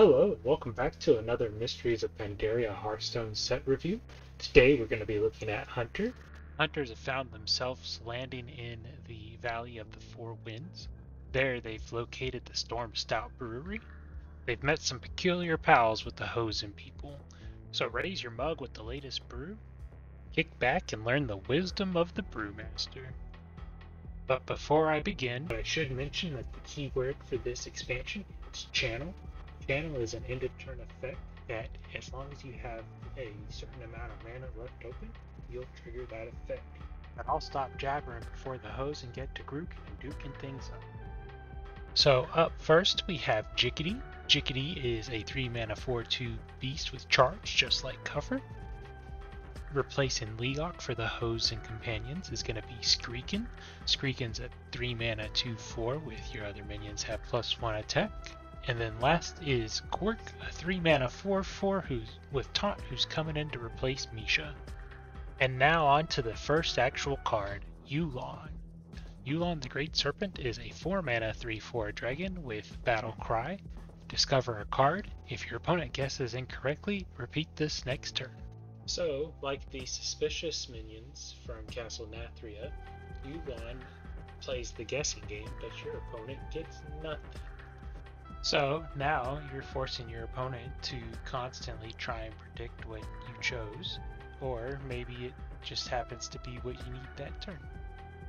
Hello, and welcome back to another Mysteries of Pandaria Hearthstone set review. Today we're going to be looking at Hunter. Hunters have found themselves landing in the Valley of the Four Winds. There they've located the Storm Stout Brewery. They've met some peculiar pals with the Hozen people. So raise your mug with the latest brew, kick back and learn the wisdom of the Brewmaster. But before I begin, I should mention that the keyword for this expansion is channel. Channel is an end of turn effect that, as long as you have a certain amount of mana left open, you'll trigger that effect. But I'll stop jabbering before the hose and get to Grook and duking things up. So up first we have Jiggity. Jiggity is a 3 mana 4/2 beast with charge, just like Cover. Replacing Leok for the Hose and Companions is going to be Screekin. Screekin's a 3 mana 2/4 with your other minions have +1 attack. And then last is Quirk, a 3 mana 4/4 with Taunt who's coming in to replace Misha. And now on to the first actual card, Yulon. Yulon the Great Serpent is a 4 mana 3/4 dragon with Battle Cry. Discover a card. If your opponent guesses incorrectly, repeat this next turn. So, like the suspicious minions from Castle Nathria, Yulon plays the guessing game, but your opponent gets nothing. So now you're forcing your opponent to constantly try and predict what you chose, or maybe it just happens to be what you need that turn.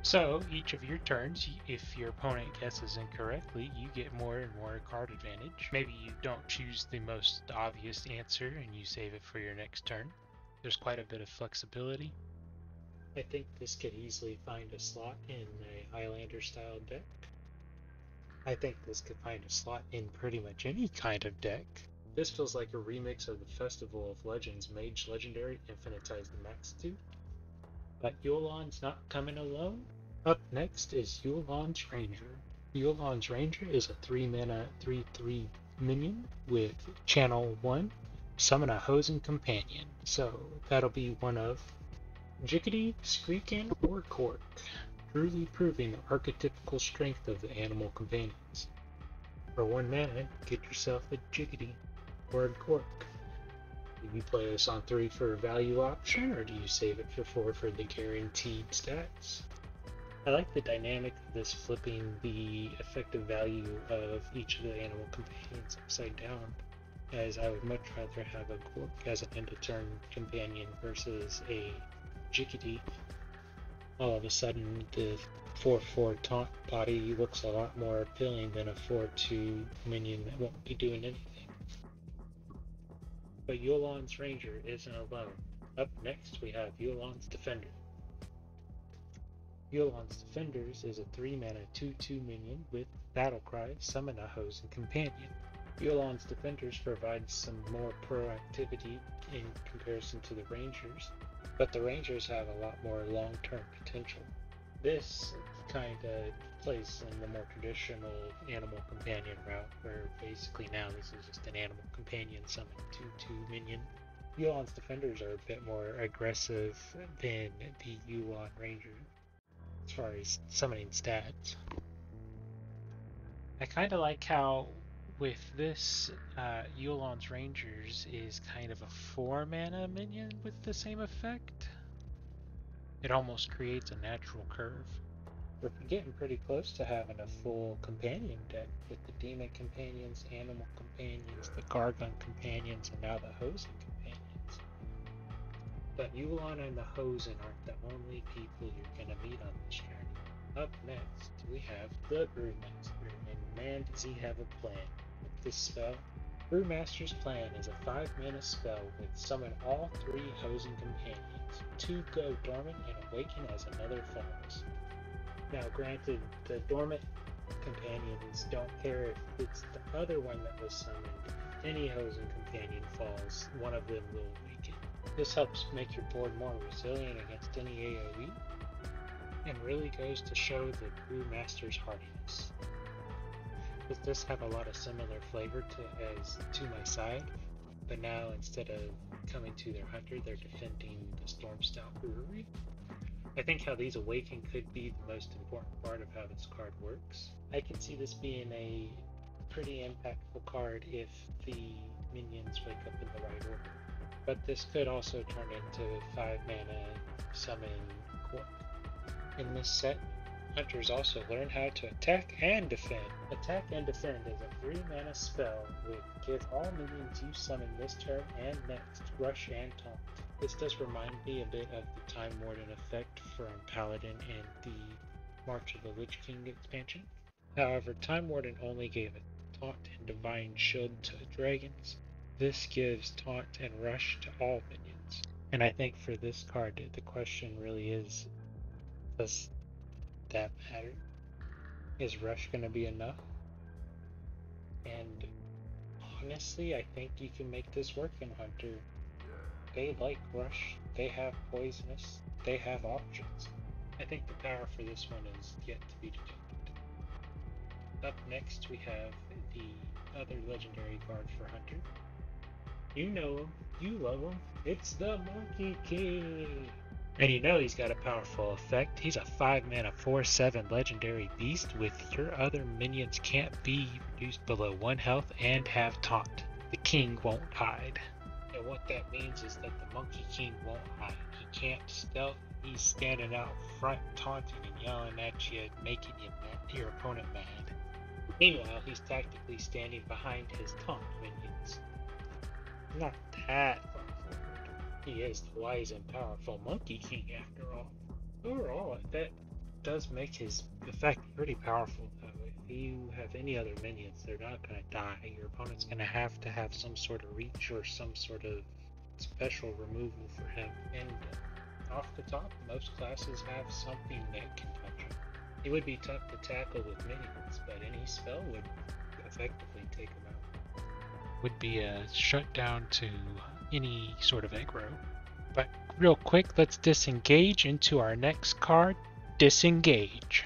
So each of your turns, if your opponent guesses incorrectly, you get more and more card advantage. Maybe you don't choose the most obvious answer and you save it for your next turn. There's quite a bit of flexibility. I think this could easily find a slot in a Highlander style deck. I think this could find a slot in pretty much any kind of deck. This feels like a remix of the Festival of Legends Mage Legendary Infinitize the Max 2. But Yulon's not coming alone. Up next is Yulon's Ranger. Yulon's Ranger is a 3 mana 3/3 minion with Channel 1, summon a Hozen Companion. So that'll be one of Jiggity, Screekin, or Cork, truly proving the archetypical strength of the animal companions. For 1 mana, get yourself a Jiggity or a Cork. Do you play this on 3 for a value option, or do you save it for 4 for the guaranteed stats? I like the dynamic of this flipping the effective value of each of the animal companions upside down, as I would much rather have a Cork as an end of turn companion versus a Jiggity. All of a sudden, the 4/4 taunt body looks a lot more appealing than a 4/2 minion that won't be doing anything. But Yulon's Ranger isn't alone. Up next, we have Yulon's Defender. Yulon's Defenders is a 3 mana 2/2 minion with Battlecry, summon a Hozen Companion. Yulon's Defenders provides some more proactivity in comparison to the Rangers, but the Rangers have a lot more long-term potential. This kind of plays in the more traditional animal companion route, where basically now this is just an animal companion summon 2/2 minion. Yulon's Defenders are a bit more aggressive than the Yulon Ranger as far as summoning stats. I kind of like how with this, Yulon's Rangers is kind of a 4 mana minion with the same effect. It almost creates a natural curve. We're getting pretty close to having a full companion deck with the Demon Companions, Animal Companions, the Gargon Companions, and now the Hozen Companions. But Yulon and the Hozen aren't the only people you're going to meet on this journey. Up next, we have the Brewmaster, and man does he have a plan with this spell. Brewmaster's Plan is a 5 mana spell with summon all 3 Hozen Companions, 2 go dormant and awaken as another falls. Now granted, the dormant companions don't care if it's the other one that was summoned. If any Hozen Companion falls, one of them will awaken. This helps make your board more resilient against any AoE, and really goes to show the Brewmaster's hardiness. Does this have a lot of similar flavor to my side, but now instead of coming to their hunter, they're defending the Storm Stout Brewery? I think how these awaken could be the most important part of how this card works. I can see this being a pretty impactful card if the minions wake up in the right order. But this could also turn into 5 mana summon Quark. In this set, hunters also learn how to attack and defend. Attack and Defend is a 3 mana spell with give all minions you summon this turn and next rush and taunt. This does remind me a bit of the Time Warden effect from Paladin and the March of the Lich King expansion. However, Time Warden only gave a taunt and divine shield to dragons. This gives taunt and rush to all minions. And I think for this card, the question really is, does that matter? Is rush going to be enough? And honestly, I think you can make this work in Hunter. They like rush, they have poisonous, they have options. I think the power for this one is yet to be determined. Up next we have the other legendary card for Hunter. You know him, you love him, it's the Monkey King! And you know he's got a powerful effect. He's a 5 mana 4/7 legendary beast with your other minions can't be reduced below 1 health and have taunt. The king won't hide. And what that means is that the Monkey King won't hide. He can't stealth. He's standing out front, taunting and yelling at you, making your opponent mad. Meanwhile, he's tactically standing behind his taunt minions. Not that far forward. He is the wise and powerful Monkey King after all. Overall, that does make his effect pretty powerful though. If you have any other minions, they're not going to die. Your opponent's going to have some sort of reach or some sort of special removal for him. And off the top, most classes have something that can touch him. It would be tough to tackle with minions, but any spell would effectively take him out. Would be a shutdown to any sort of aggro. But real quick, let's disengage into our next card, Disengage.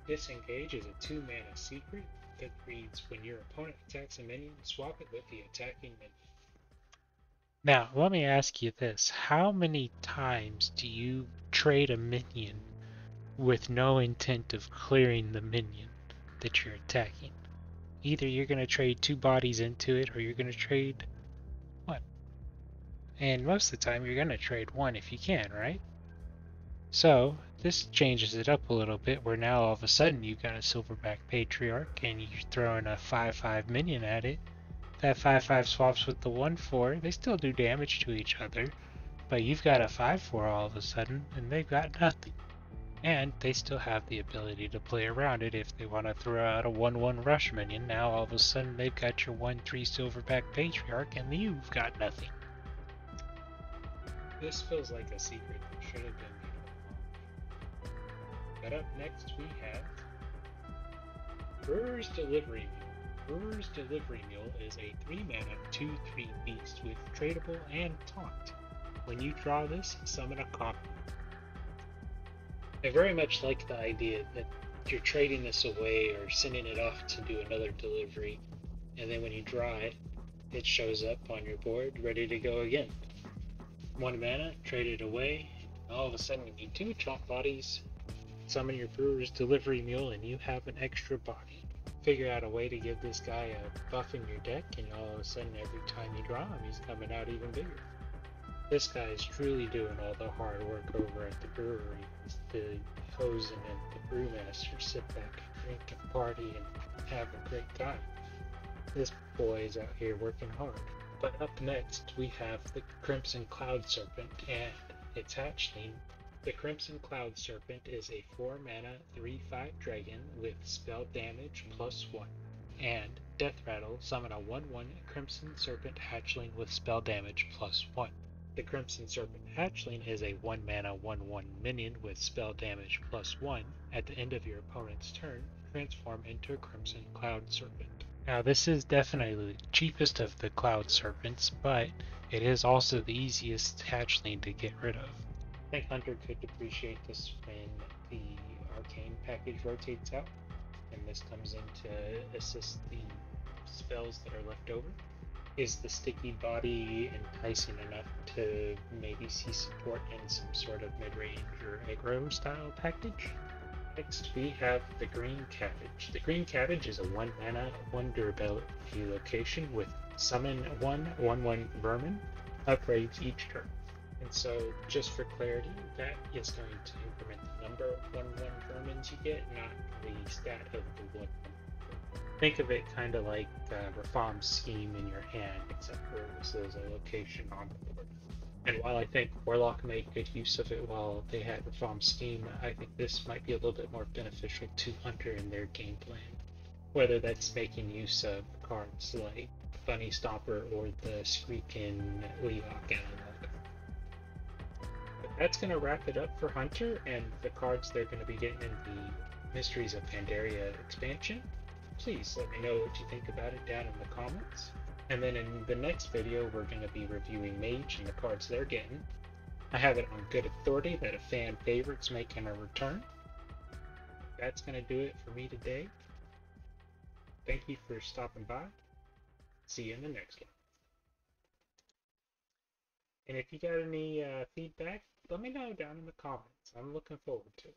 Disengage is a 2 mana secret that reads, when your opponent attacks a minion, swap it with the attacking minion. Now, let me ask you this. How many times do you trade a minion with no intent of clearing the minion that you're attacking? Either you're going to trade 2 bodies into it, or you're going to trade 1. And most of the time, you're going to trade 1 if you can, right? So, this changes it up a little bit, where now all of a sudden you've got a Silverback Patriarch, and you're throwing a 5/5 minion at it. That 5/5 swaps with the 1/4. They still do damage to each other, but you've got a 5/4 all of a sudden, and they've got nothing. And they still have the ability to play around it if they want to throw out a 1/1 rush minion. Now all of a sudden they've got your 1/3 Silverback Patriarch, and you've got nothing. This feels like a secret that should have been made all along. But up next we have Brewer's Delivery Mule. Brewer's Delivery Mule is a 3 mana 2/3 beast with tradable and taunt. When you draw this, summon a copy. I very much like the idea that you're trading this away or sending it off to do another delivery, and then when you draw it, it shows up on your board ready to go again. 1 mana, trade it away, and all of a sudden you need 2 chomp bodies, summon your Brewer's Delivery Mule, and you have an extra body. Figure out a way to give this guy a buff in your deck, and all of a sudden every time you draw him, he's coming out even bigger. This guy is truly doing all the hard work over at the brewery. The Hozen and the brewmaster sit back, drink and party, and have a great time. This boy is out here working hard. But up next, we have the Crimson Cloud Serpent and its hatchling. The Crimson Cloud Serpent is a 4 mana 3/5 dragon with spell damage +1. And Death Rattle, summon a 1/1 Crimson Serpent hatchling with spell damage +1. The Crimson Serpent hatchling is a 1 mana 1/1 minion with spell damage +1. At the end of your opponent's turn, transform into a Crimson Cloud Serpent. Now this is definitely the cheapest of the Cloud Serpents, but it is also the easiest hatchling to get rid of. I think Hunter could appreciate this when the Arcane package rotates out, and this comes in to assist the spells that are left over. Is the sticky body enticing enough to maybe see support in some sort of mid-range or aggro style package? Next, we have the Green Cabbage. The Green Cabbage is a 1 mana, 1 durability location with summon 1/1/1 vermin, upgrades each turn. And so, just for clarity, that is going to increment the number of 1/1 vermins you get, not the stat of the 1. Think of it kind of like Reform Scheme in your hand, except for this is a location on the board. And while I think Warlock made good use of it while they had Reform Scheme, I think this might be a little bit more beneficial to Hunter in their game plan. Whether that's making use of cards like Bunny Stomper or the Screekin Leavok analog. But that's going to wrap it up for Hunter and the cards they're going to be getting in the Mysteries of Pandaria expansion. Please let me know what you think about it down in the comments. And then in the next video, we're going to be reviewing Mage and the cards they're getting. I have it on good authority that a fan favorite's making a return. That's going to do it for me today. Thank you for stopping by. See you in the next one. And if you got any feedback, let me know down in the comments. I'm looking forward to it.